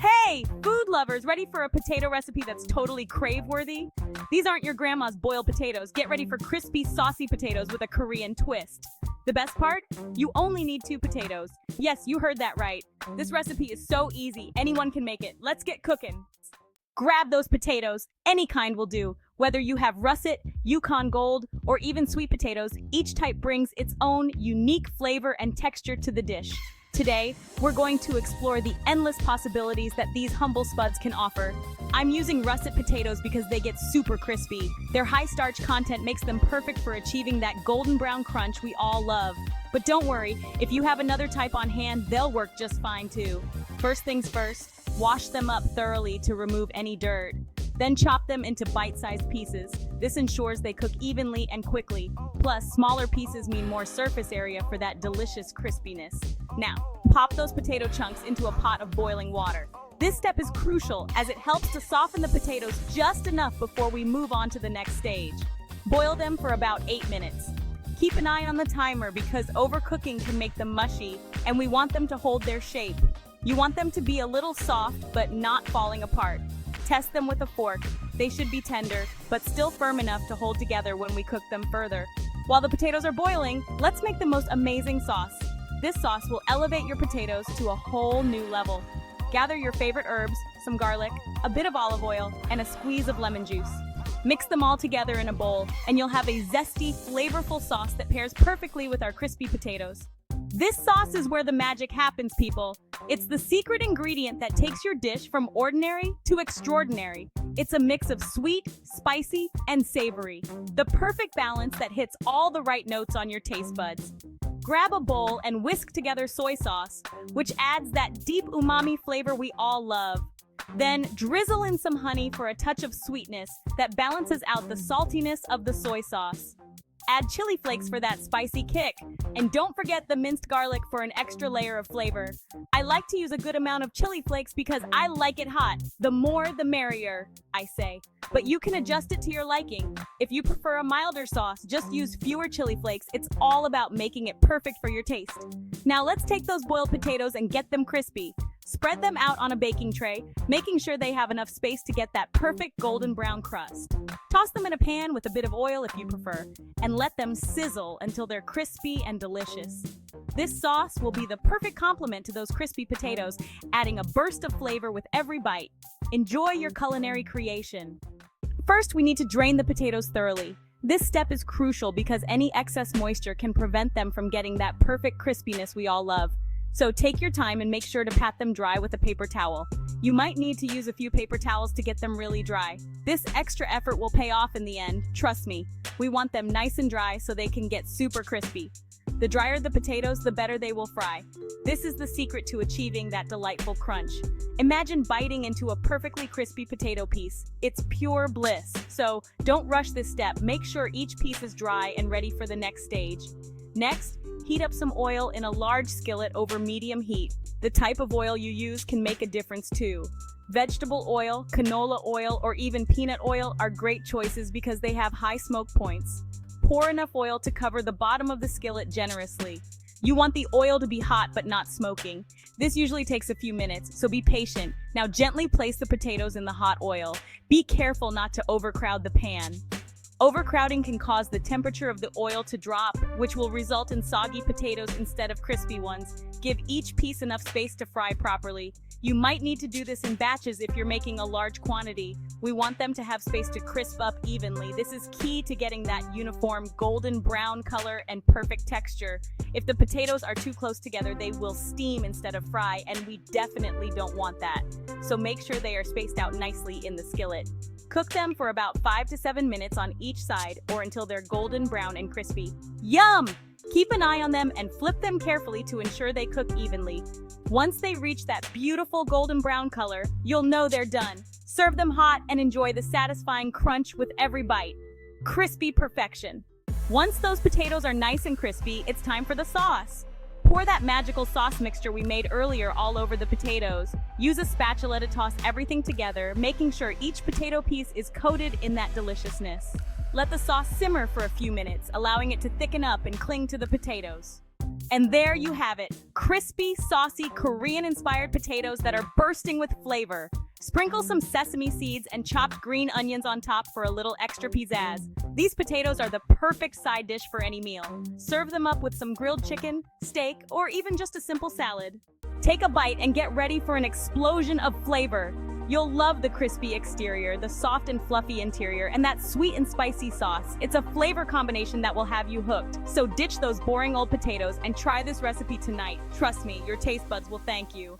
Hey, food lovers, ready for a potato recipe that's totally crave-worthy? These aren't your grandma's boiled potatoes. Get ready for crispy, saucy potatoes with a Korean twist. The best part? You only need 2 potatoes. Yes, you heard that right. This recipe is so easy, anyone can make it. Let's get cooking. Grab those potatoes, any kind will do. Whether you have russet, Yukon Gold, or even sweet potatoes, each type brings its own unique flavor and texture to the dish. Today, we're going to explore the endless possibilities that these humble spuds can offer. I'm using russet potatoes because they get super crispy. Their high starch content makes them perfect for achieving that golden brown crunch we all love. But don't worry, if you have another type on hand, they'll work just fine too. First things first, wash them up thoroughly to remove any dirt. Then chop them into bite-sized pieces. This ensures they cook evenly and quickly. Plus, smaller pieces mean more surface area for that delicious crispiness. Now, pop those potato chunks into a pot of boiling water. This step is crucial as it helps to soften the potatoes just enough before we move on to the next stage. Boil them for about 8 minutes. Keep an eye on the timer because overcooking can make them mushy, and we want them to hold their shape. You want them to be a little soft, but not falling apart. Test them with a fork. They should be tender, but still firm enough to hold together when we cook them further. While the potatoes are boiling, let's make the most amazing sauce. This sauce will elevate your potatoes to a whole new level. Gather your favorite herbs, some garlic, a bit of olive oil, and a squeeze of lemon juice. Mix them all together in a bowl, and you'll have a zesty, flavorful sauce that pairs perfectly with our crispy potatoes. This sauce is where the magic happens, people. It's the secret ingredient that takes your dish from ordinary to extraordinary. It's a mix of sweet, spicy, and savory. The perfect balance that hits all the right notes on your taste buds. Grab a bowl and whisk together soy sauce, which adds that deep umami flavor we all love. Then drizzle in some honey for a touch of sweetness that balances out the saltiness of the soy sauce. Add chili flakes for that spicy kick. And don't forget the minced garlic for an extra layer of flavor. I like to use a good amount of chili flakes because I like it hot. The more, the merrier, I say. But you can adjust it to your liking. If you prefer a milder sauce, just use fewer chili flakes. It's all about making it perfect for your taste. Now let's take those boiled potatoes and get them crispy. Spread them out on a baking tray, making sure they have enough space to get that perfect golden brown crust. Toss them in a pan with a bit of oil if you prefer, and let them sizzle until they're crispy and delicious. This sauce will be the perfect complement to those crispy potatoes, adding a burst of flavor with every bite. Enjoy your culinary creation. First, we need to drain the potatoes thoroughly. This step is crucial because any excess moisture can prevent them from getting that perfect crispiness we all love. So take your time and make sure to pat them dry with a paper towel. You might need to use a few paper towels to get them really dry. This extra effort will pay off in the end, trust me. We want them nice and dry so they can get super crispy. The drier the potatoes, the better they will fry. This is the secret to achieving that delightful crunch. Imagine biting into a perfectly crispy potato piece. It's pure bliss. So don't rush this step. Make sure each piece is dry and ready for the next stage. Next, heat up some oil in a large skillet over medium heat. The type of oil you use can make a difference too. Vegetable oil, canola oil, or even peanut oil are great choices because they have high smoke points. Pour enough oil to cover the bottom of the skillet generously. You want the oil to be hot but not smoking. This usually takes a few minutes, so be patient. Now gently place the potatoes in the hot oil. Be careful not to overcrowd the pan. Overcrowding can cause the temperature of the oil to drop, which will result in soggy potatoes instead of crispy ones. Give each piece enough space to fry properly. You might need to do this in batches if you're making a large quantity. We want them to have space to crisp up evenly. This is key to getting that uniform golden brown color and perfect texture. If the potatoes are too close together, they will steam instead of fry, and we definitely don't want that. So make sure they are spaced out nicely in the skillet. Cook them for about 5 to 7 minutes on each side or until they're golden brown and crispy. Yum! Keep an eye on them and flip them carefully to ensure they cook evenly. Once they reach that beautiful golden brown color, you'll know they're done. Serve them hot and enjoy the satisfying crunch with every bite. Crispy perfection. Once those potatoes are nice and crispy, it's time for the sauce. Pour that magical sauce mixture we made earlier all over the potatoes. Use a spatula to toss everything together, making sure each potato piece is coated in that deliciousness. Let the sauce simmer for a few minutes, allowing it to thicken up and cling to the potatoes. And there you have it, crispy, saucy, Korean-inspired potatoes that are bursting with flavor. Sprinkle some sesame seeds and chopped green onions on top for a little extra pizzazz. These potatoes are the perfect side dish for any meal. Serve them up with some grilled chicken, steak, or even just a simple salad. Take a bite and get ready for an explosion of flavor. You'll love the crispy exterior, the soft and fluffy interior, and that sweet and spicy sauce. It's a flavor combination that will have you hooked. So ditch those boring old potatoes and try this recipe tonight. Trust me, your taste buds will thank you.